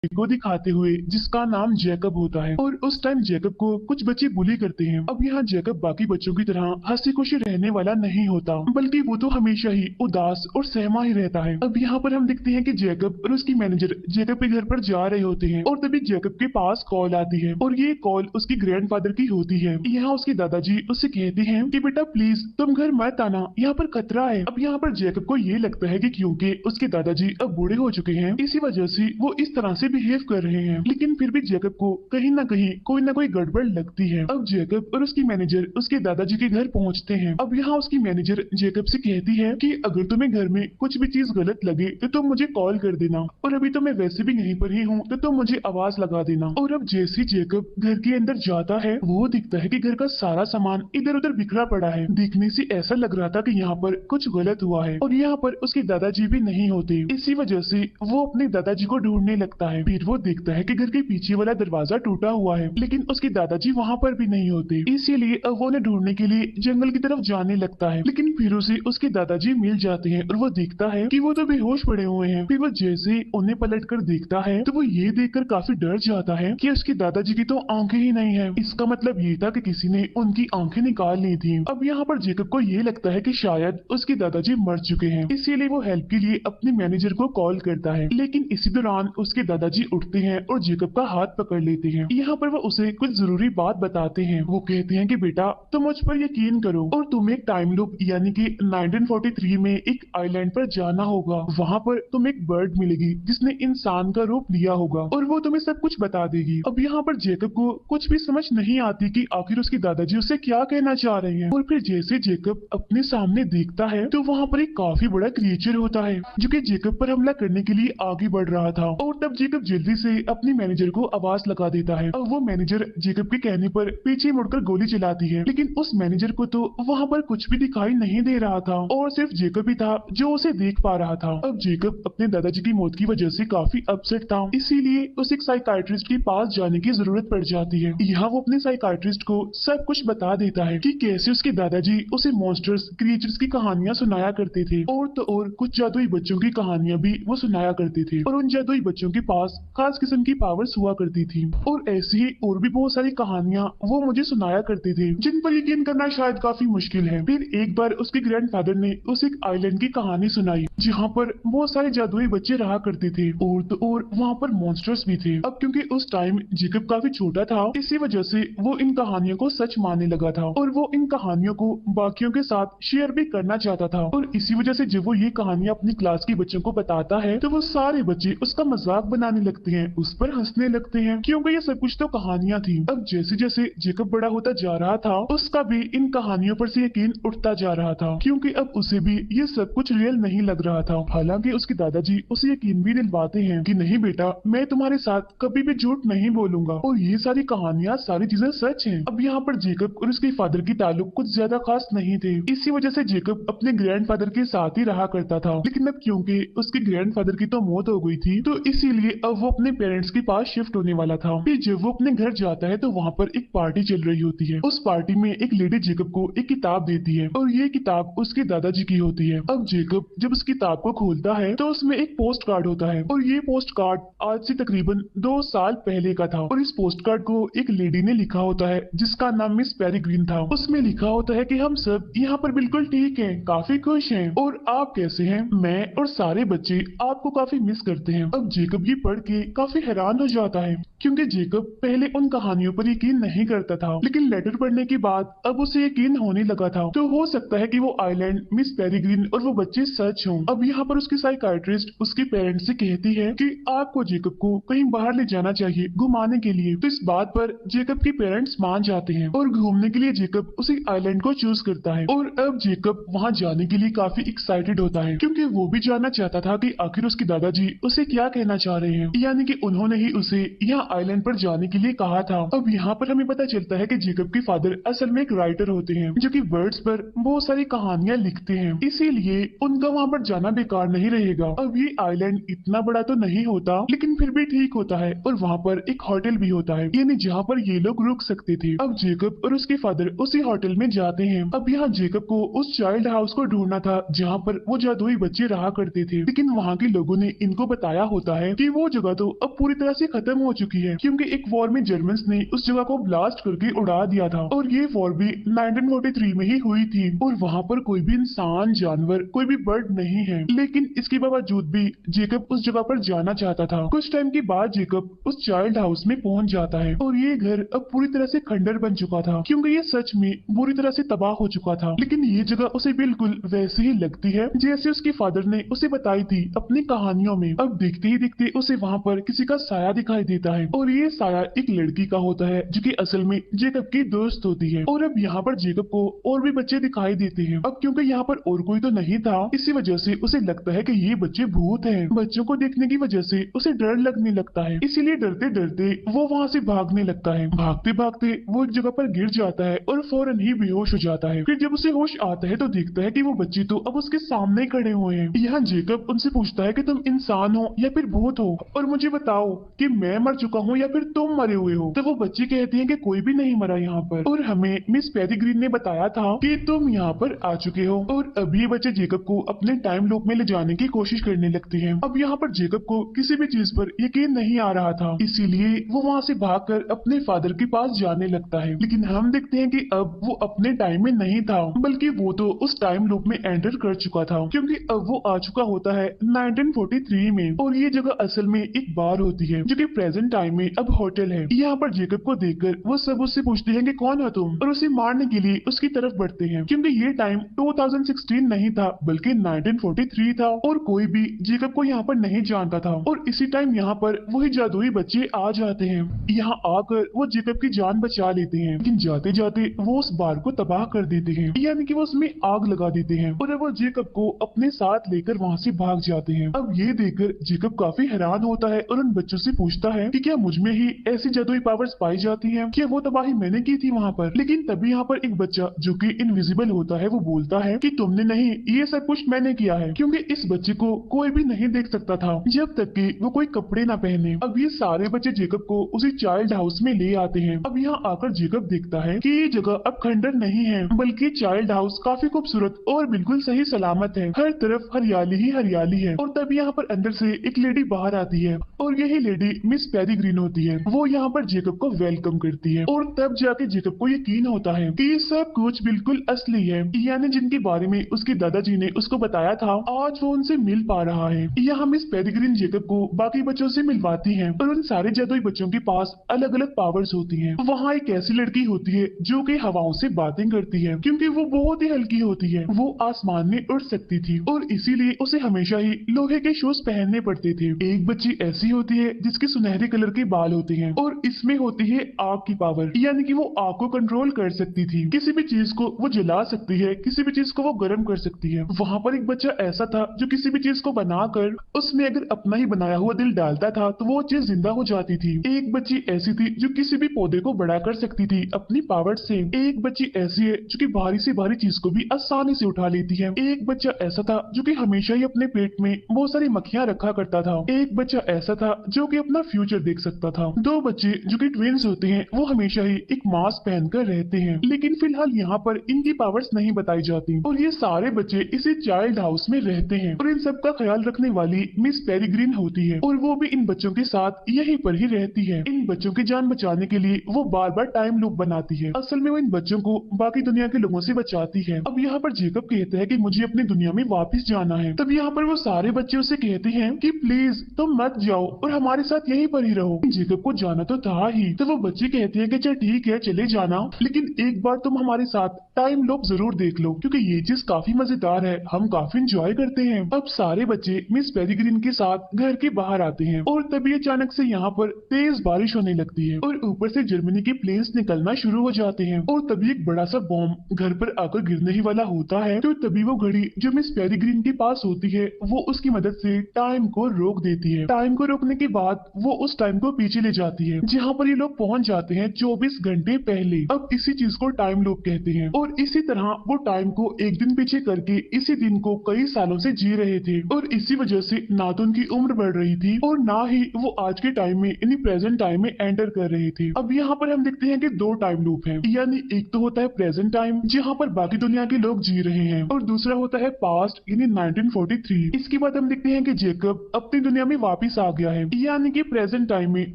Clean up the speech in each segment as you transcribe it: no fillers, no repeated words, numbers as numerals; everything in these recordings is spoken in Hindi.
को दिखाते हुए जिसका नाम जैकब होता है और उस टाइम जैकब को कुछ बच्चे बुली करते हैं। अब यहाँ जैकब बाकी बच्चों की तरह हंसी खुशी रहने वाला नहीं होता, बल्कि वो तो हमेशा ही उदास और सहमा ही रहता है। अब यहाँ पर हम देखते हैं कि जैकब और उसकी मैनेजर जैकब के घर पर जा रहे होते हैं और तभी जैकब के पास कॉल आती है और ये कॉल उसकी ग्रैंडफादर की होती है। यहाँ उसके दादाजी उससे कहते हैं कि बेटा प्लीज तुम घर मत आना, यहाँ पर खतरा है। अब यहाँ पर जैकब को ये लगता है कि क्योंकि उसके दादाजी अब बूढ़े हो चुके हैं, इसी वजह से वो इस तरह से बिहेव कर रहे हैं, लेकिन फिर भी जैकब को कहीं ना कोई गड़बड़ लगती है। अब जैकब और उसकी मैनेजर उसके दादाजी के घर पहुंचते हैं। अब यहाँ उसकी मैनेजर जैकब से कहती है कि अगर तुम्हें घर में कुछ भी चीज गलत लगे तो तुम मुझे कॉल कर देना, और अभी तो मैं वैसे भी यहीं पर ही हूँ तो तुम मुझे आवाज लगा देना। और अब जैसे जैकब घर के अंदर जाता है वो दिखता है कि घर का सारा सामान इधर उधर बिखरा पड़ा है। देखने से ऐसा लग रहा था कि यहाँ पर कुछ गलत हुआ है और यहाँ पर उसके दादाजी भी नहीं होते। इसी वजह से वो अपने दादाजी को ढूंढने लगता है। फिर वो देखता है कि घर के पीछे वाला दरवाजा टूटा हुआ है, लेकिन उसके दादाजी वहाँ पर भी नहीं होते। इसीलिए अब वो उन्हें ढूंढने के लिए जंगल की तरफ जाने लगता है, लेकिन फिर उसे उसके दादाजी मिल जाते हैं और वो देखता है कि वो तो बेहोश पड़े हुए हैं। फिर वो जैसे उन्हें पलट कर देखता है तो वो ये देखकर काफी डर जाता है कि उसके दादाजी की तो आंखें ही नहीं है। इसका मतलब ये था कि किसी ने उनकी आंखें निकाल ली थी। अब यहाँ पर जेकब को ये लगता है कि शायद उसके दादाजी मर चुके हैं, इसीलिए वो हेल्प के लिए अपने मैनेजर को कॉल करता है। लेकिन इसी दौरान उसके दादाजी उठते हैं और जेकब का हाथ पकड़ लेते हैं। यहाँ पर वो उसे कुछ जरूरी बात बताते हैं। वो कहते हैं कि बेटा तुम मुझ पर यकीन करो और तुम्हें एक टाइम लूप यानी कि 1943 में एक आइलैंड पर जाना होगा। वहाँ पर तुम्हें एक बर्ड मिलेगी जिसने इंसान का रूप लिया होगा और वो तुम्हें सब कुछ बता देगी। अब यहाँ पर जेकब को कुछ भी समझ नहीं आती कि आखिर उसके दादाजी उसे क्या कहना चाह रहे हैं। और फिर जैसे जेकब अपने सामने देखता है तो वहाँ पर एक काफी बड़ा क्रिएचर होता है जो कि जेकब पर हमला करने के लिए आगे बढ़ रहा था। और तब जेकब जल्दी से अपने मैनेजर को आवाज लगा देता है। अब वो मैनेजर जेकब के कहने पर पीछे मुड़कर गोली चलाती है, लेकिन उस मैनेजर को तो वहाँ पर कुछ भी दिखाई नहीं दे रहा था और सिर्फ जेकब ही था जो उसे देख पा रहा था। अब जेकब अपने दादाजी की मौत की वजह से काफी अपसेट था, इसीलिए उसे एक साइकाइट्रिस्ट के पास जाने की जरूरत पड़ जाती है। यहाँ वो अपने साइकाइट्रिस्ट को सब कुछ बता देता है कि कैसे उसके दादाजी उसे मॉन्स्टर्स क्रिएचर्स की कहानियां सुनाया करते थे और तो और कुछ जादुई बच्चों की कहानियां भी वो सुनाया करते थे और उन जादुई बच्चों के पास खास किस्म की पावर्स हुआ करती थी। और ऐसी ही और भी बहुत सारी कहानियां वो मुझे सुनाया करते थे जिन पर यकीन करना शायद काफी मुश्किल है। फिर एक बार उसके ग्रैंडफादर ने उसे एक आइलैंड की कहानी सुनाई जहाँ पर बहुत सारे जादुई बच्चे रहा करते थे और तो और वहाँ पर मॉन्स्टर्स भी थे। अब क्योंकि उस टाइम जेकब काफी छोटा था, इसी वजह से वो इन कहानियों को सच मानने लगा था और वो इन कहानियों को बाकियों के साथ शेयर भी करना चाहता था। और इसी वजह से जब वो ये कहानियां अपनी क्लास के बच्चों को बताता है तो वो सारे बच्चे उसका मजाक बनाने लगते हैं, उस पर हंसने लगते हैं क्योंकि ये सब कुछ तो कहानियां थी। अब जैसे जैसे जेकब बड़ा होता जा रहा था उसका भी इन कहानियों पर से यकीन उठता जा रहा था, क्योंकि अब उसे भी ये सब कुछ रियल नहीं लग रहा था। हालांकि उसके दादाजी उसे यकीन भी दिलवाते हैं कि नहीं बेटा मैं तुम्हारे साथ कभी भी झूठ नहीं बोलूंगा और ये सारी कहानियां सारी चीजें सच हैं। अब यहाँ पर जेकब और उसके फादर की ताल्लुक कुछ ज्यादा खास नहीं थे, इसी वजह से जेकब अपने ग्रैंडफादर के साथ ही रहा करता था। लेकिन अब क्योंकि उसके ग्रैंडफादर की तो मौत हो गई थी तो इसीलिए अब वो अपने पेरेंट्स के पास शिफ्ट होने वाला था। फिर जब वो अपने घर जाता है तो वहाँ पर एक पार्टी चल रही होती है। उस पार्टी में एक लेडी जेकब को एक किताब देती है और ये किताब उसके दादाजी की होती है। अब जेकब जब उस किताब को खोलता है तो उसमें एक पोस्ट कार्ड होता है और ये पोस्ट कार्ड आज से तकरीबन 2 साल पहले का था और इस पोस्ट कार्ड को एक लेडी ने लिखा होता है जिसका नाम मिस पेरीग्रीन था। उसमें लिखा होता है कि हम सब यहाँ पर बिल्कुल ठीक हैं, काफी खुश हैं और आप कैसे हैं? मैं और सारे बच्चे आपको काफी मिस करते हैं। अब जेकब ये पढ़ के काफी हैरान हो जाता है क्योंकि जेकब पहले उन कहानियों पर यकीन नहीं करता था, लेकिन लेटर पढ़ने के बाद अब उसे यकीन होने लगा था। तो हो सकता है कि वो आइलैंड, मिस पेरीग्रीन और वो बच्चे सच हों। अब यहाँ पर उसकी साइकाइट्रिस्ट उसके पेरेंट्स से कहती है कि आपको जेकब को कहीं बाहर ले जाना चाहिए घुमाने के लिए। तो इस बात पर जेकब के पेरेंट्स मान जाते हैं और घूमने के लिए जेकब उसी आइलैंड को चूज करता है। और अब जेकब वहाँ जाने के लिए काफी एक्साइटेड होता है क्योंकि वो भी जानना चाहता था कि आखिर उसके दादाजी उसे क्या कहना चाह रहे हैं, यानी कि उन्होंने ही उसे यहाँ आइलैंड पर जाने के लिए कहा था। अब यहाँ पर हमें पता चलता है कि जेकब के फादर असल में एक राइटर होते हैं जो कि वर्ड्स पर बहुत सारी कहानियां लिखते हैं, इसीलिए उनका वहाँ पर जाना बेकार नहीं रहेगा। अब ये आइलैंड इतना बड़ा तो नहीं होता लेकिन फिर भी ठीक होता है और वहाँ पर एक होटल भी होता है, यानी जहाँ पर ये लोग रुक सकते थे। अब जेकब और उसके फादर उसी होटल में जाते हैं। अब यहाँ जेकब को उस चाइल्ड हाउस को ढूंढना था जहाँ पर वो जादुई बच्चे रहा करते थे, लेकिन वहाँ के लोगों ने इनको बताया होता है कि वो जगह तो अब पूरी तरह से खत्म हो चुकी है, क्योंकि एक वॉर में जर्मन्स ने उस जगह को ब्लास्ट करके उड़ा दिया था। और ये वॉर भी 1943 में ही हुई थी और वहाँ पर कोई भी इंसान, जानवर, कोई भी बर्ड नहीं है। लेकिन इसके बावजूद भी जेकब उस जगह पर जाना चाहता था। कुछ टाइम के बाद जेकब उस चाइल्ड हाउस में पहुंच जाता है और ये घर अब पूरी तरह से खंडर बन चुका था, क्योंकि ये सच में बुरी तरह से तबाह हो चुका था। लेकिन ये जगह उसे बिल्कुल वैसे ही लगती है जैसे उसके फादर ने उसे बताई थी अपनी कहानियों में। अब देखते ही देखते उसे वहाँ पर किसी का साया दिखाई देता है और ये साया एक लड़की का होता है जो कि असल में जेकब की दोस्त होती है। और अब यहाँ पर जेकब को और भी बच्चे दिखाई देते हैं। अब क्योंकि यहाँ पर और कोई तो नहीं था, इसी वजह से उसे लगता है कि ये बच्चे भूत हैं। बच्चों को देखने की वजह से उसे डर लगने लगता है, इसीलिए डरते डरते वो वहाँ से भागने लगता है। भागते भागते वो एक जगह पर गिर जाता है और फौरन ही बेहोश हो जाता है। फिर जब उसे होश आता है तो देखता है कि वो बच्चे तो अब उसके सामने खड़े हुए हैं। यहाँ जेकब उनसे पूछता है कि तुम इंसान हो या फिर भूत हो, और मुझे बताओ कि मैं मर चुका हूँ या फिर तुम मरे हुए हो। तो वो बच्चे कहते हैं कि कोई भी नहीं मरा यहाँ पर, और हमें मिस पेरिग्रीन ने बताया था कि तुम यहाँ पर आ चुके हो। और अभी ये बच्चे जेकब को अपने टाइम लूप में ले जाने की कोशिश करने लगते हैं। अब यहाँ पर जेकब को किसी भी चीज पर यकीन नहीं आ रहा था, इसीलिए वो वहाँ से भागकर अपने फादर के पास जाने लगता है। लेकिन हम देखते हैं कि अब वो अपने टाइम में नहीं था, बल्कि वो तो उस टाइम लूप में एंटर कर चुका था, क्योंकि अब वो आ चुका होता है 1943 में। और ये जगह असल में एक बार होती है जो कि प्रेजेंट टाइम में अब होटल है। यहाँ पर जेकब को देखकर वो सब उससे पूछते हैं कि कौन हो तुम, और उसे मारने के लिए उसकी तरफ बढ़ते हैं, क्योंकि ये टाइम 2016 नहीं था बल्कि 1943 था और कोई भी जेकब को यहाँ पर नहीं जानता था। और इसी टाइम यहाँ पर वही जादुई बच्चे आ जाते हैं। यहाँ आकर वो जेकब की जान बचा लेते हैं, लेकिन जाते जाते वो उस बार को तबाह कर देते हैं, यानी कि वो उसमें आग लगा देते हैं और अब वो जेकब को अपने साथ लेकर वहाँ से भाग जाते हैं। अब ये देखकर जेकब काफी हैरान होता है और उन बच्चों से पूछता है कि क्या मुझ में ही ऐसी जादुई पावर्स पाई जाती हैं? क्या वो तबाही मैंने की थी वहाँ पर? लेकिन तभी यहाँ पर एक बच्चा जो कि इनविजिबल होता है वो बोलता है कि तुमने नहीं, ये सब कुछ मैंने किया है, क्योंकि इस बच्चे को कोई भी नहीं देख सकता था जब तक कि वो कोई कपड़े ना पहने। अब ये सारे बच्चे जेकब को उसी चाइल्ड हाउस में ले आते हैं। अब यहाँ आकर जेकब देखता है कि ये जगह अब खंडर नहीं है, बल्कि चाइल्ड हाउस काफी खूबसूरत और बिल्कुल सही सलामत है। हर तरफ हरियाली ही हरियाली है। और तब यहाँ पर अंदर से एक लेडी बाहर आती है और यही लेडी मिस पेरिग्रीन होती है। वो यहाँ पर जेकब को वेलकम करती है और तब जाके जेकब को यकीन होता है कि ये सब कुछ बिल्कुल असली है, यानी जिनके बारे में उसके दादाजी ने उसको बताया था, आज वो उनसे मिल पा रहा है। यहाँ मिस पेरिग्रीन जेकब को बाकी बच्चों से मिलवाती है और उन सारे जादुई बच्चों के पास अलग अलग पावर्स होती है। वहाँ एक ऐसी लड़की होती है जो कि हवाओं से बातें करती है, क्योंकि वो बहुत ही हल्की होती है। वो आसमान में उड़ सकती थी और इसीलिए उसे हमेशा ही लोहे के शूज पहनने पड़ते थे। एक बच्ची ऐसी होती है जिसके सुनहरे कलर के बाल होते हैं और इसमें होती है आग की पावर, यानी कि वो आग को कंट्रोल कर सकती थी। किसी भी चीज को वो जला सकती है, किसी भी चीज को वो गर्म कर सकती है। वहाँ पर एक बच्चा ऐसा था जो किसी भी चीज को बनाकर उसमें अगर अपना ही बनाया हुआ दिल डालता था तो वो चीज जिंदा हो जाती थी। एक बच्ची ऐसी थी जो किसी भी पौधे को बड़ा कर सकती थी अपनी पावर से। एक बच्ची ऐसी है जो कि भारी से भारी चीज को भी आसानी से उठा लेती है। एक बच्चा ऐसा था जो कि हमेशा ही अपने पेट में बहुत सारी मक्खियां रखा करता था। एक बच्चा ऐसा था जो कि अपना फ्यूचर देख सकता था। दो बच्चे जो कि ट्विंस होते हैं वो हमेशा ही एक मास्क पहनकर रहते हैं, लेकिन फिलहाल यहाँ पर इनकी पावर्स नहीं बताई जाती। और ये सारे बच्चे इसी चाइल्ड हाउस में रहते हैं और इन सब का ख्याल रखने वाली मिस पेरिग्रीन होती है और वो भी इन बच्चों के साथ यहीं पर ही रहती है। इन बच्चों की जान बचाने के लिए वो बार बार टाइम लूप बनाती है। असल में वो इन बच्चों को बाकी दुनिया के लोगों से बचाती है। अब यहाँ पर जेकब कहता है कि मुझे अपनी दुनिया में वापस जाना है। तब यहाँ पर वो सारे बच्चे उसे कहते हैं कि प्लीज तुम मत जाओ और हमारे साथ यहीं पर ही रहो। जेकब को जाना तो था ही, तो वो बच्चे कहते हैं कि चल ठीक है चले जाना, लेकिन एक बार तुम हमारे साथ टाइम लूप जरूर देख लो, क्योंकि ये चीज काफी मजेदार है, हम काफी इंजॉय करते हैं। अब सारे बच्चे मिस पेरिग्रीन के साथ घर के बाहर आते हैं और तभी अचानक से यहाँ पर तेज बारिश होने लगती है और ऊपर से जर्मनी के प्लेन्स निकलना शुरू हो जाते हैं और तभी एक बड़ा सा बॉम्ब घर पर आकर गिरने ही वाला होता है। तो तभी वो घड़ी जो मिस पेरिग्रीन के पास होती है वो उसकी मदद से टाइम को रोक देती है। टाइम को रोकने के बाद वो उस टाइम को पीछे ले जाती है जहाँ पर ये लोग पहुंच जाते हैं 24 घंटे पहले। अब इसी चीज को टाइम लूप कहते हैं और इसी तरह वो टाइम को एक दिन पीछे करके इसी दिन को कई सालों से जी रहे थे और इसी वजह से ना तो उनकी उम्र बढ़ रही थी और ना ही वो आज के टाइम में यानी प्रेजेंट टाइम में एंटर कर रहे थे। अब यहाँ पर हम देखते हैं कि दो टाइम लूप हैं, यानी एक तो होता है प्रेजेंट टाइम जहाँ पर बाकी दुनिया के लोग जी रहे हैं और दूसरा होता है पास्ट यानी 1943। इसके बाद हम देखते हैं कि जेकब अपनी दुनिया में वापस वापस आ गया है, यानी कि प्रेजेंट टाइम में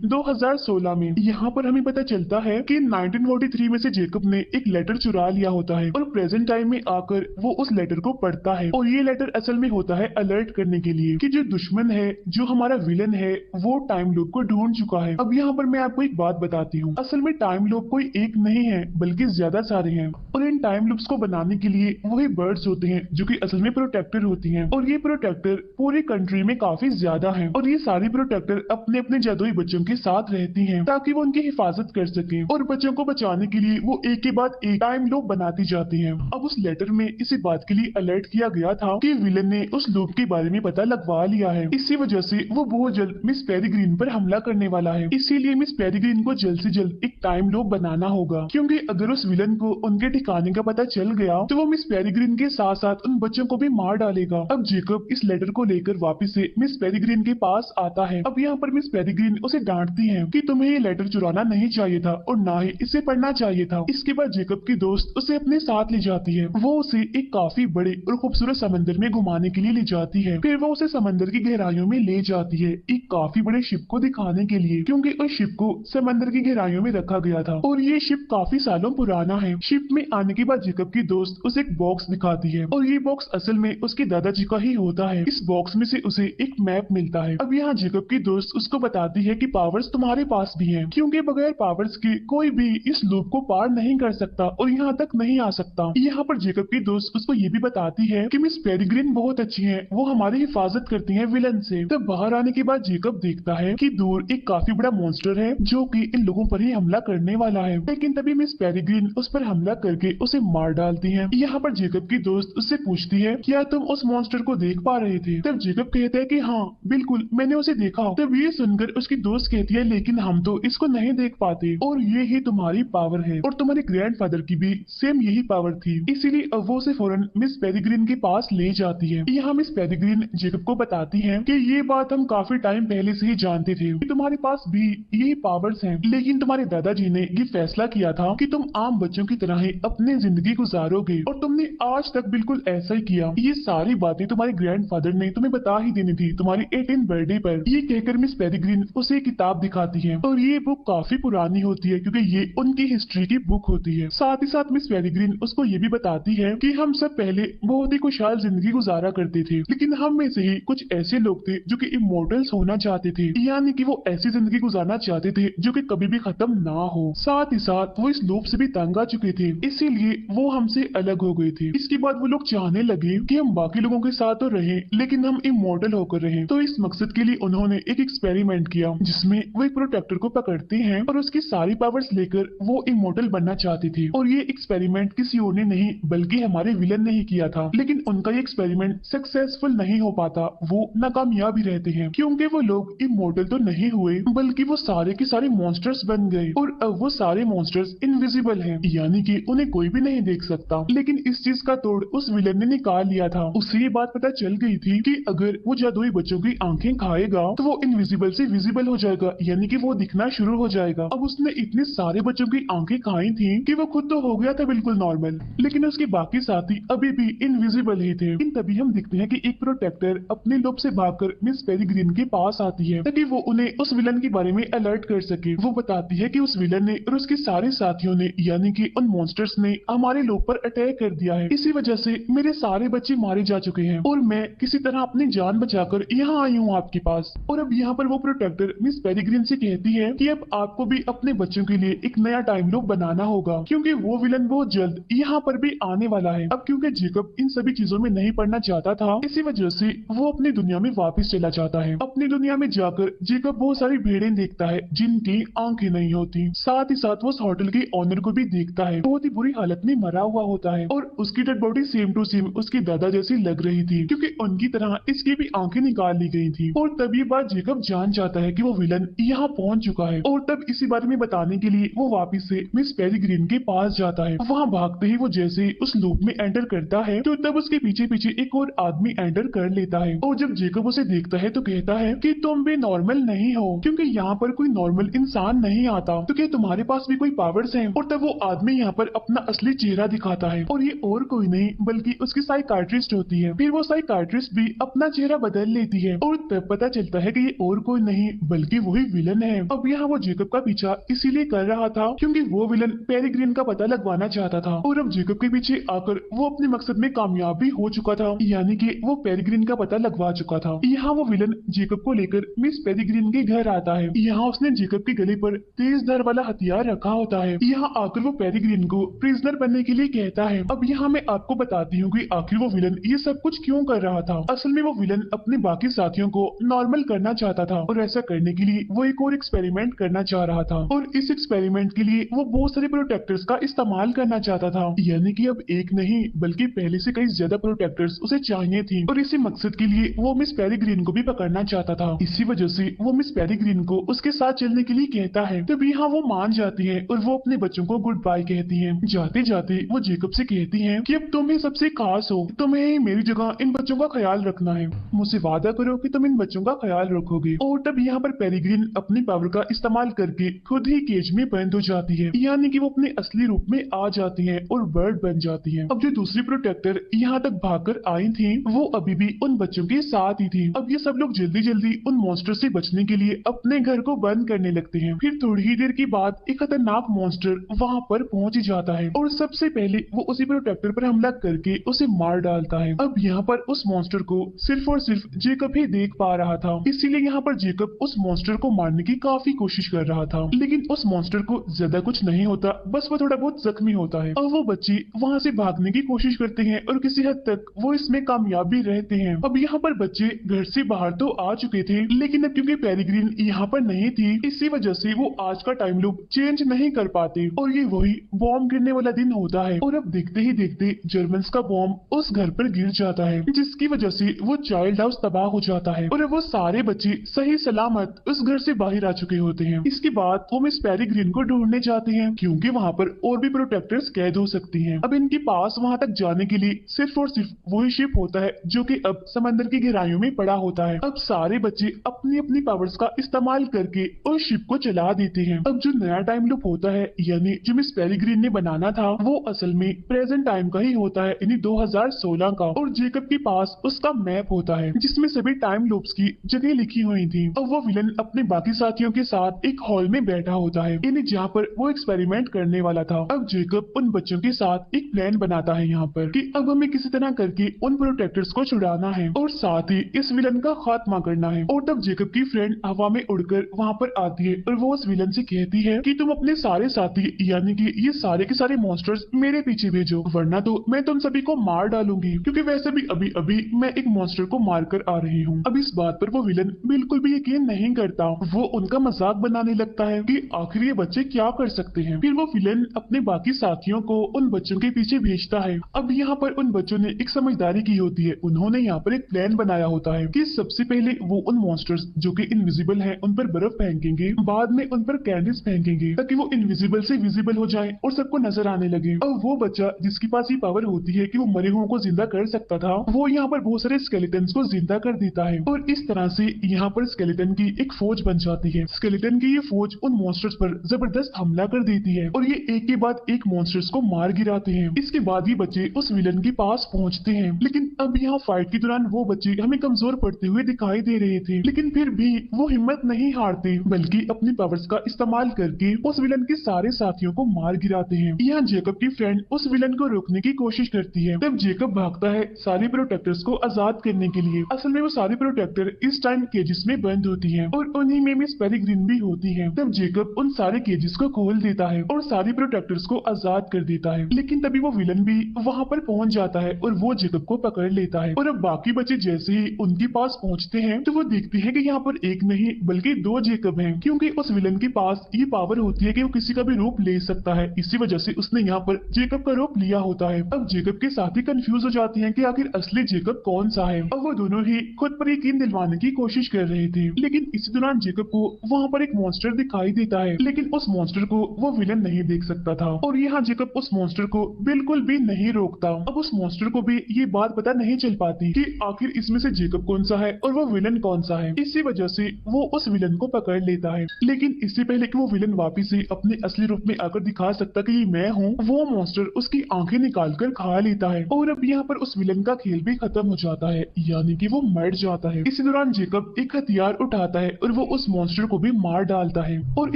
2016 में। यहाँ पर हमें पता चलता है कि 1943 में से जेकब ने एक लेटर चुरा लिया होता है और प्रेजेंट टाइम में आकर वो उस लेटर को पढ़ता है, और ये लेटर असल में होता है अलर्ट करने के लिए कि जो दुश्मन है, जो हमारा विलन है, वो टाइम लूप को ढूंढ चुका है। अब यहाँ पर मैं आपको एक बात बताती हूँ, असल में टाइम लूप कोई एक नहीं है बल्कि ज्यादा सारे हैं, और इन टाइम लूप्स को बनाने के लिए वही बर्ड्स होते हैं जो कि असल में प्रोटेक्टर होती हैं, और ये प्रोटेक्टर पूरी कंट्री में काफी ज्यादा हैं, और ये सारी प्रोटेक्टर अपने अपने जादुई बच्चों के साथ रहती हैं ताकि वो उनकी हिफाजत कर सकें, और बच्चों को बचाने के लिए वो एक के बाद एक टाइम लूप बनाती जाती हैं। अब उस लेटर में इसी बात के लिए अलर्ट किया गया था कि विलन ने उस लूप के बारे में पता लगवा लिया है, इसी वजह से वो बहुत जल्द मिस पेरिग्रीन पर हमला करने वाला है। इसीलिए मिस पेरिग्रीन को जल्द से जल्द एक टाइम लूप बनाना होगा, क्योंकि अगर उस विलन को उनके ठिकाने का पता चल गया तो वो मिस पेरिग्रीन के साथ साथ उन बच्चों को भी मार डालेगा। अब जेकब इस लेटर को लेकर वापस से मिस पेरिग्रीन के पास आता है। अब यहाँ पर मिस पेरिग्रीन उसे डांटती है कि तुम्हें ये लेटर चुराना नहीं चाहिए था और ना ही इसे पढ़ना चाहिए था। इसके बाद जेकब की दोस्त उसे अपने साथ ले जाती है, वो उसे एक काफी बड़े और खूबसूरत समंदर में घुमाने के लिए ले जाती है। फिर वो उसे समंदर की गहराइयों में ले जाती है एक काफी बड़े शिप को दिखाने के लिए, क्योंकि उस शिप को समंदर की गहराइयों में रखा गया था और ये शिप काफी सालों पुराना है। शिप में आने के बाद जेकब की दोस्त उसे एक बॉक्स दिखाती है और ये बॉक्स असल में उसके दादाजी का ही होता है। इस बॉक्स में से उसे एक मैप मिलता है। अब यहाँ जेकब की दोस्त उसको बताती है कि पावर्स तुम्हारे पास भी हैं, क्योंकि बगैर पावर्स के कोई भी इस लूप को पार नहीं कर सकता और यहाँ तक नहीं आ सकता। यहाँ पर जेकब की दोस्त उसको ये भी बताती है कि मिस पेरिग्रीन बहुत अच्छी है, वो हमारी हिफाजत करती है विलन से। तब बाहर आने के बाद जेकब देखता है कि दूर एक काफी बड़ा मॉन्स्टर है जो कि इन लोगों पर ही हमला करने वाला है, लेकिन तभी मिस पेरिग्रीन उस पर हमला करके उसे मार डालती है। यहाँ पर जेकब की दोस्त उससे पूछती है क्या तुम उस मॉन्स्टर को देख पा रहे थे? तब जेकब कहता है कि हाँ बिल्कुल मैंने उसे देखा। तब ये सुनकर उसकी दोस्त कहती है लेकिन हम तो इसको नहीं देख पाते, और ये ही तुम्हारी पावर है और तुम्हारे ग्रैंडफादर की भी सेम यही पावर थी, इसीलिए अब वो उसे फौरन मिस पेरिग्रीन के पास ले जाती है। यहाँ मिस पेरिग्रीन जेकब को बताती है कि ये बात हम काफी टाइम पहले से ही जानते थे कि तुम्हारे पास भी यही पावर्स हैं, लेकिन तुम्हारे दादाजी ने ये फैसला किया था कि तुम आम बच्चों की तरह ही अपनी जिंदगी गुजारोगे और तुमने आज तक बिल्कुल ऐसा ही किया। ये सारी बातें तुम्हारे ग्रैंडफादर ने तुम्हें बता ही देनी थी तुम्हारी 18th बर्थडे पर। ये कहकर मिस पेरिग्रीन उसे किताब दिखाती है और ये बुक काफी पुरानी होती है क्योंकि ये उनकी हिस्ट्री की बुक होती है। साथ ही साथ मिस पेरिग्रीन उसको ये भी बताती है कि हम सब पहले बहुत ही खुशहाल जिंदगी गुजारा करते थे, लेकिन हम में से ही कुछ ऐसे लोग थे जो कि इमोर्टल्स होना चाहते थे, यानी कि वो ऐसी जिंदगी गुजारना चाहते थे जो कि कभी भी खत्म ना हो। साथ ही साथ वो इस लूप से भी तंग आ चुके थे, इसीलिए वो हमसे अलग हो गए थे। इसके बाद वो लोग चाहने लगे कि हम बाकी लोगों के साथ तो रहें लेकिन हम इमोर्टल होकर रहें। तो इस मकसद के लिए उन्होंने एक एक्सपेरिमेंट किया जिसमें वो एक प्रोटेक्टर को पकड़ते हैं और उसकी सारी पावर्स लेकर वो इमोर्टल बनना चाहते थे। और ये एक्सपेरिमेंट किसी और ने नहीं बल्कि हमारे विलन ने ही किया था, लेकिन उनका ये एक्सपेरिमेंट सक्सेसफुल नहीं हो पाता, वो नाकामयाब ही रहते हैं क्योंकि वो लोग इमोर्टल तो नहीं हुए बल्कि वो सारे के सारे मॉन्स्टर्स बन गए और अब वो सारे मॉन्स्टर्स इनविजिबल हैं, यानी कि उन्हें कोई भी नहीं देख सकता। लेकिन इस चीज का तोड़ उस विलन ने निकाल लिया था। उसे ये बात पता चल गई थी कि अगर वो जादुई बच्चों की आंखें खाएगा तो वो इनविजिबल से विजिबल हो जाएगा, यानी कि वो दिखना शुरू हो जाएगा। अब उसने इतने सारे बच्चों की आंखें खाई थी कि वो खुद तो हो गया था बिल्कुल नॉर्मल, लेकिन उसके बाकी साथी अभी भी इनविजिबल ही थे। इन तभी हम दिखते हैं कि एक प्रोटेक्टर अपने लूप से भागकर मिस पेरिग्रीन के पास आती है ताकि वो उन्हें उस विलन के बारे में अलर्ट कर सके। वो बताती है कि उस विलन ने और उसके सारे साथियों ने यानी कि उन मॉन्स्टर्स ने हमारे लूप पर अटैक कर दिया है, इसी वजह से मेरे सारे बच्चे मारे जा चुके हैं और मैं किसी तरह अपनी जान बचाकर यहाँ आई हूँ आपके पास। और अब यहाँ पर वो प्रोटेक्टर मिस पेरिग्रीन से कहती है कि अब आपको भी अपने बच्चों के लिए एक नया टाइम लूप बनाना होगा क्योंकि वो विलन बहुत जल्द यहाँ पर भी आने वाला है। अब क्योंकि जेकब इन सभी चीजों में नहीं पड़ना चाहता था, इसी वजह से वो अपनी दुनिया में वापस चला जाता है। अपनी दुनिया में जाकर जेकब बहुत सारी भेड़ें देखता है जिनकी आंखें नहीं होती। साथ ही साथ वो उस होटल के ऑनर को भी देखता है, बहुत ही बुरी हालत में मरा हुआ होता है और उसकी dead body same to same उसकी दादा जैसी लग रही थी क्योंकि उनकी तरह इसकी भी आंखें निकाल ली गई थी। और तभी बात जेकब जान जाता है कि वो विलन यहाँ पहुंच चुका है और तब इसी बारे में बताने के लिए वो वापस से मिस पेरिग्रीन के पास जाता है। वहाँ भागते ही वो जैसे ही उस लूप में एंटर करता है तो तब उसके पीछे पीछे एक और आदमी एंटर कर लेता है और जब जेकब उसे देखता है तो कहता है कि तुम भी नॉर्मल नहीं हो क्योंकि यहाँ पर कोई नॉर्मल इंसान नहीं आता, तो क्या तुम्हारे पास भी कोई पावर्स हैं? और तब वो आदमी यहाँ पर अपना असली चेहरा दिखाता है और ये और कोई नहीं बल्कि उसकी साइकाइट्रिस्ट होती है। फिर वो साइकाइट्रिस्ट भी अपना चेहरा बदल लेती है और तब तब पता चलता है कि ये और कोई नहीं बल्कि वही विलन है। अब यहाँ वो जेकब का पीछा इसीलिए कर रहा था क्योंकि वो विलन पेरिग्रीन का पता लगवाना चाहता था और अब जेकब के पीछे आकर वो अपने मकसद में कामयाब भी हो चुका था, यानी कि वो पेरिग्रीन का पता लगवा चुका था। यहाँ वो विलन जेकब को लेकर मिस पेरिग्रीन के घर आता है। यहाँ उसने जेकब के गले पर तेज धार वाला हथियार रखा होता है। यहाँ आकर वो पेरिग्रीन को प्रिजनर बनने के लिए कहता है। अब यहाँ मैं आपको बताती हूँ कि आखिर वो विलन ये सब कुछ क्यों कर रहा था। असल में वो विलन अपने बाकी साथियों को नॉर्मल करना चाहता था और ऐसा करने के लिए वो एक और एक्सपेरिमेंट करना चाह रहा था और इस एक्सपेरिमेंट के लिए वो बहुत सारे प्रोटेक्टर्स का इस्तेमाल करना चाहता था, यानी कि अब एक नहीं बल्कि पहले से कई ज्यादा प्रोटेक्टर्स उसे चाहिए थी और इसी मकसद के लिए वो मिस पेरिग्रीन को भी पकड़ना चाहता था। इसी वजह से वो मिस पेरिग्रीन को उसके साथ चलने के लिए कहता है। तब यहाँ वो मान जाती है और वो अपने बच्चों को गुड बाय कहती है। जाते जाते वो जेकब से कहती है कि अब तुम ही सबसे खास हो, तुम्हें मेरी जगह इन बच्चों का ख्याल रखना है, मुझसे वादा करो कि तुम इन बच्चों का ख्याल रखोगे। और तब यहाँ पर पेरिग्रीन अपनी पावर का इस्तेमाल करके खुद ही केज में बंद हो जाती है, यानी कि वो अपने असली रूप में आ जाती है और बर्ड बन जाती है। अब जो दूसरी प्रोटेक्टर यहाँ तक भागकर आई थी वो अभी भी उन बच्चों के साथ ही थी। अब ये सब लोग जल्दी जल्दी उन मॉन्स्टर से बचने के लिए अपने घर को बंद करने लगते हैं। फिर थोड़ी ही देर के बाद एक खतरनाक मॉन्स्टर वहाँ पर पहुंच जाता है और सबसे पहले वो उसी प्रोटेक्टर पर हमला करके उसे मार डालता है। अब यहाँ पर उस मॉन्स्टर को सिर्फ और सिर्फ जेकब ही देख पा रहा था, इसीलिए यहाँ पर जेकब उस मॉन्स्टर को मारने की काफी कोशिश कर रहा था, लेकिन उस मॉन्स्टर को ज्यादा कुछ नहीं होता, बस वो थोड़ा बहुत जख्मी होता है। और वो बच्चे वहाँ से भागने की कोशिश करते हैं और किसी हद तक वो इसमें कामयाब भी रहते हैं। अब यहाँ पर बच्चे घर से बाहर तो आ चुके थे, लेकिन अब क्योंकि पेरिग्रीन यहाँ पर नहीं थी इसी वजह से वो आज का टाइम लूप चेंज नहीं कर पाते और ये वही बॉम्ब गिरने वाला दिन होता है और अब देखते ही देखते जर्मन्स का बॉम्ब उस घर पर गिर जाता है, जिसकी वजह से वो चाइल्ड हाउस तबाह हो जाता है और अब वो सारे बच्चे सही सलामत उस घर से बाहर आ चुके होते हैं। इसके बाद वो मिस पेरिग्रीन को ढूंढने जाते हैं क्योंकि वहाँ पर और भी प्रोटेक्टर्स कैद हो सकती हैं। अब इनके पास वहाँ तक जाने के लिए सिर्फ और सिर्फ वही शिप होता है जो कि अब समंदर की गहराइयों में पड़ा होता है। अब सारे बच्चे अपनी अपनी पावर्स का इस्तेमाल करके उस शिप को चला देते हैं। अब जो नया टाइम लूप होता है यानी जो मिस पेरिग्रीन ने बनाना था वो असल में प्रेजेंट टाइम का ही होता है, यानी 2016 का, और जेकब के पास उसका मैप होता है जिसमें सभी टाइम लूप्स की जगह लिखी हुई थी। अब वो विलन अपने बाकी साथियों के साथ एक हॉल में बैठा होता है, यानी जहाँ पर वो एक्सपेरिमेंट करने वाला था। अब जेकब उन बच्चों के साथ एक प्लान बनाता है यहाँ पर कि अब हमें किसी तरह करके उन प्रोटेक्टर्स को छुड़ाना है और साथ ही इस विलन का खात्मा करना है। और तब जेकब की फ्रेंड हवा में उड़कर वहाँ पर आती है और वो उस विलन से कहती है कि तुम अपने सारे साथी यानी कि ये सारे के सारे मॉन्स्टर्स मेरे पीछे भेजो, वरना तो मैं तुम सभी को मार डालूंगी, क्योंकि वैसे भी अभी अभी मैं एक मॉन्स्टर को मार कर आ रही हूँ। अब इस बात पर वो विलन बिल्कुल भी यकीन नहीं करता, वो उनका मजाक बनाने लगता है कि आखिर ये बच्चे क्या कर सकते हैं। फिर वो विलन अपने बाकी साथियों को उन बच्चों के पीछे भेजता है। अब यहाँ पर उन बच्चों ने एक समझदारी की होती है, उन्होंने यहाँ पर एक प्लान बनाया होता है कि सबसे पहले वो उन मॉन्स्टर्स जो कि इनविजिबल हैं उन पर बर्फ फेंकेंगे, बाद में उन पर कैंडल्स फेंकेंगे ताकि वो इनविजिबल से विजिबल हो जाए और सबको नजर आने लगे। अब वो बच्चा जिसके पास ये पावर होती है कि वो मरे हुओं को जिंदा कर सकता था, वो यहाँ पर बहुत सारे स्केलेटन्स को जिंदा कर देता है और इस तरह से यहाँ पर स्केलेटन की एक फौज बन जाती है। स्केलेटन की ये फौज उन मॉन्स्टर्स पर जबरदस्त हमला कर देती है और ये एक के बाद एक मॉन्स्टर्स को मार गिराते हैं। इसके बाद ये बच्चे उस विलन के पास पहुंचते हैं, लेकिन अब यहाँ फाइट के दौरान वो बच्चे हमें कमजोर पड़ते हुए दिखाई दे रहे थे, लेकिन फिर भी वो हिम्मत नहीं हारते बल्कि अपनी पावर्स का इस्तेमाल करके उस विलन के सारे साथियों को मार गिराते हैं। यहाँ जेकब की फ्रेंड उस विलन को रोकने की कोशिश करती है, तब जेकब भागता है सारे प्रोटेक्टर्स को आजाद करने के लिए। असल में वो सारे प्रोटेक्टर इस टाइम केजेस में बंद होती हैं और उन्हीं में मिस पेरिग्रीन भी होती है। तब जेकब उन सारे केजेस को खोल देता है और सारी प्रोटेक्टर्स को आजाद कर देता है, लेकिन तभी वो विलन भी वहाँ पर पहुंच जाता है और वो जेकब को पकड़ लेता है। और अब बाकी बच्चे जैसे ही उनके पास पहुंचते हैं तो वो देखते हैं कि यहाँ पर एक नहीं बल्कि दो जेकब हैं, क्योंकि उस विलन के पास ये पावर होती है कि वो किसी का भी रूप ले सकता है, इसी वजह से उसने यहाँ पर जेकब का रूप लिया होता है। अब जेकब के साथी कंफ्यूज हो जाते हैं कि आखिर असली जेकब कौन सा है। अब वो दोनों ही खुद पर यकीन दिलवाने की कोशिश कर रहे थे, लेकिन इसी दौरान जेकब को वहाँ पर एक मॉन्स्टर दिखाई देता है, लेकिन उस मॉन्स्टर को वो विलन नहीं देख सकता था और यहाँ जेकब उस मॉन्स्टर को बिल्कुल भी नहीं रोकता। अब उस मॉन्स्टर को भी ये बात पता नहीं चल पाती कि आखिर इसमें से जेकब कौन सा है और वो विलन कौन सा है, इसी वजह से वो उस विलन को पकड़ लेता है। लेकिन इससे पहले कि वो विलन वापिस से अपने असली रूप में आकर दिखा सकता कि ये मैं हूँ, वो मॉन्स्टर उसकी आंखें निकाल कर खा लेता है और अब यहाँ पर उस विलन का खेल भी खत्म हो जाता है, यानी कि वो मर जाता है। इसी दौरान जेकब एक हथियार उठाता है और वो उस मॉन्स्टर को भी मार डालता है और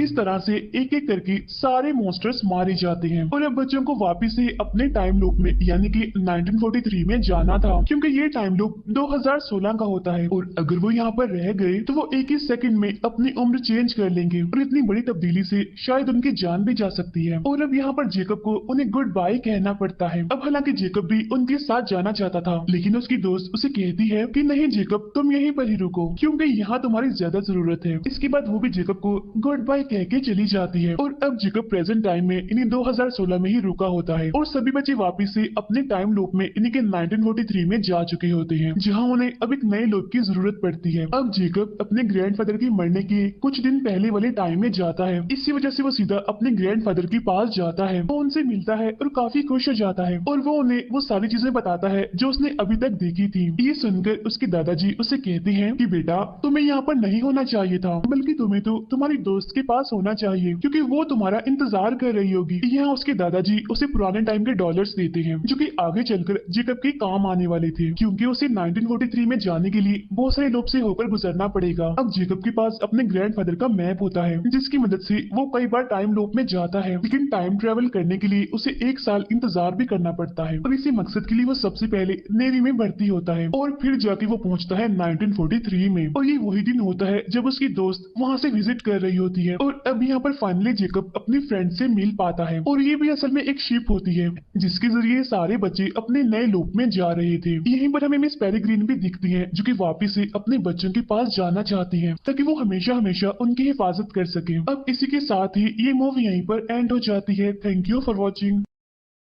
इस तरह से एक एक करके सारे मॉन्स्टर्स मारे जाते हैं। और अब बच्चों को वापस से अपने टाइम लूप में यानी कि 1943 में जाना था, क्योंकि ये टाइम लूप 2016 का होता है और अगर वो यहाँ पर रह गए तो वो एक ही सेकंड में अपनी उम्र चेंज कर लेंगे और इतनी बड़ी तब्दीली से शायद उनकी जान भी जा सकती है। और अब यहाँ पर जेकब को उन्हें गुड बाय कहना पड़ता है। अब हालांकि जेकब भी उनके साथ जाना चाहता था, लेकिन उसकी दोस्त उसे कहती है कि नहीं जेकब, तुम यहीं पर ही रुको क्योंकि यहाँ तुम्हारी ज्यादा जरूरत है। इसके बाद वो भी जेकब को गुड बाय कह के चली जाती है और अब जेकब प्रेजेंट टाइम में इन्हीं 2016 में ही रुका होता है और सभी बच्चे वापस से अपने टाइम लूप में इन्हीं के 1943 में जा चुके होते हैं, जहाँ उन्हें अब एक नए लूप की जरूरत पड़ती है। अब जेकब अपने ग्रैंडफादर की मरने के कुछ दिन पहले वाले टाइम में जाता है। इसी वजह से वो सीधा अपने ग्रैंडफादर के पास जाता है, वो उनसे मिलता है और काफी खुश हो जाता है और वो उन्हें वो सारी चीजें बताता है जो उसने अभी तक देखी थी। ये सुनकर उसके दादाजी उसे कहते हैं कि बेटा, तुम्हें यहाँ पर नहीं होना चाहिए था, बल्कि तुम्हें तो तुम्हारी दोस्त के पास होना चाहिए क्योंकि वो तुम्हारा इंतजार कर रही होगी। यहाँ उसके दादाजी उसे पुराने टाइम के डॉलर्स देते हैं जो कि आगे चलकर जेकब के काम आने वाले थे, क्योंकि उसे 1943 में जाने के लिए बहुत सारे लोग से होकर गुजरना पड़ेगा। अब जेकब के पास अपने ग्रैंडफादर का मैप होता है जिसकी मदद से वो कई बार टाइम लूप में जाता है, लेकिन टाइम ट्रेवल करने के लिए उसे 1 साल इंतजार भी करना पड़ता है और इसी मकसद के लिए वो सबसे पहले नेवी में भर्ती होता है और फिर जाके वो पहुंचता है 1943 में। और ये वही दिन होता है जब उसकी दोस्त वहां से विजिट कर रही होती है और अब यहाँ पर फाइनली जेकब अपनी फ्रेंड से मिल पाता है और ये भी असल में एक शिप होती है जिसके जरिए सारे बच्चे अपने नए लूप में जा रहे थे। यहीं पर हमें मिस पेरिग्रीन भी दिखती है जो कि वापस से अपने बच्चों के पास जाना चाहती है ताकि वो हमेशा हमेशा उनकी हिफाजत कर सके। अब इसी के साथ ही ये मूवी यहीं पर एंड हो जाती है। Thank you for watching.